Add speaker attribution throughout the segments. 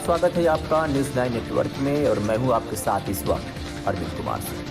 Speaker 1: स्वागत है आपका न्यूज़ 9 नेटवर्क में और मैं हूं आपके साथ इस वक्त अरविंद कुमार सिंह।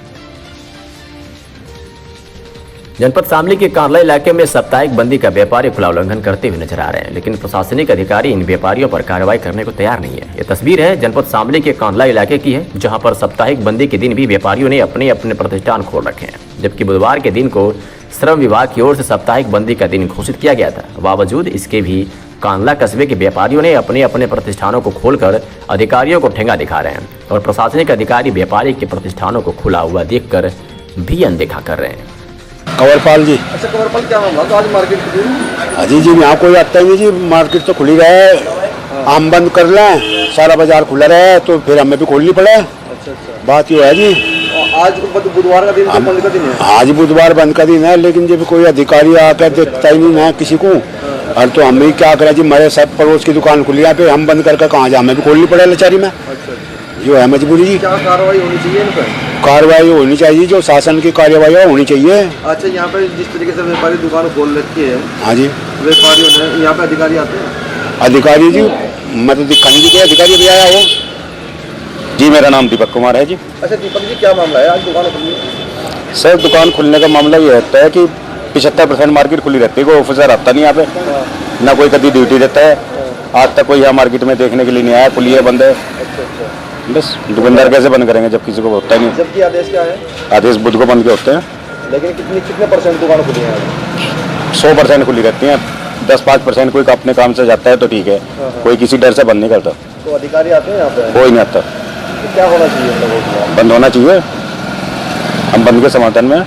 Speaker 1: जनपद शामली के कांडला इलाके में साप्ताहिक बंदी का व्यापारी खुला उल्लंघन करते हुए नजर आ रहे हैं, लेकिन प्रशासनिक अधिकारी इन व्यापारियों पर कार्रवाई करने को तैयार नहीं है। ये तस्वीर है जनपद शामली के कांडला इलाके की है, जहां पर साप्ताहिक बंदी के दिन भी व्यापारियों ने अपने अपने प्रतिष्ठान खोल रखे हैं, जबकि बुधवार के दिन को श्रम विभाग की ओर से साप्ताहिक बंदी का दिन घोषित किया गया था। बावजूद इसके भी कांडला कस्बे के व्यापारियों ने अपने अपने प्रतिष्ठानों को खोलकर अधिकारियों को ठेंगा दिखा रहे हैं और प्रशासनिक अधिकारी व्यापारी के प्रतिष्ठानों को खुला हुआ देखकर भी अनदेखा कर रहे हैं।
Speaker 2: कंवरपाल जी।
Speaker 3: अच्छा कंवरपाल, क्या मामला तो आज मार्केट खुली?
Speaker 2: अजी जी यहाँ कोई आता ही नहीं जी, मार्केट तो खुली रहे, हम बंद कर लें, सारा बाजार खुला रहे तो फिर हमें भी खोलनी पड़े।
Speaker 3: अच्छा,
Speaker 2: बात ये है जी।
Speaker 3: आज बुधवार का दिन तो बंद का दिन है।
Speaker 2: आज बुधवार बंद का दिन है, लेकिन जब कोई अधिकारी आकर देखता ही नहीं है किसी को, और तो हम ही क्या करें जी, हमारे सब पड़ोस की दुकान खुली है, फिर हम बंद करके कहाँ जाए, हमें भी खोलनी पड़े लाचारी में। जो है मजबूरी जी।
Speaker 3: क्या कार्रवाई होनी चाहिए इन पर?
Speaker 2: कार्रवाई होनी चाहिए, जो शासन की कार्रवाई होनी चाहिए।
Speaker 3: अच्छा, यहाँ पे जिस तरीके से व्यापारी दुकान खोल रखी है,
Speaker 2: हाँ जी,
Speaker 3: व्यापारियों ने, यहाँ पे अधिकारी आते हैं?
Speaker 2: अधिकारी जी मतलब दिखाने की अधिकारी भी आया हो जी। मेरा नाम दीपक कुमार है जी।
Speaker 3: अच्छा दीपक जी, क्या मामला है आज दुकान खुली है?
Speaker 2: सर दुकान खुलने का मामला ये रहता है कि 75% मार्केट खुली रहती है, कोई ऑफिसर आता नहीं यहाँ पे, ना कोई कभी ड्यूटी देता है। आज तक कोई यहाँ मार्केट में देखने के लिए नहीं आया, खुली है बंद है। बस दुकानदार कैसे बंद करेंगे जब किसी को होता ही नहीं।
Speaker 3: जबकि आदेश क्या है?
Speaker 2: आदेश बुध को बंद के होते हैं,
Speaker 3: लेकिन कितने परसेंट दुकान खुली है?
Speaker 2: 100% खुली रहती हैं। 10-5% कोई अपने काम से जाता है तो ठीक है, कोई किसी डर से बंद नहीं करता।
Speaker 3: तो अधिकारी आते हैं यहाँ पे?
Speaker 2: कोई नहीं आता।
Speaker 3: तो क्या होना चाहिए?
Speaker 2: बंद होना चाहिए, हम बंद के समर्थन में।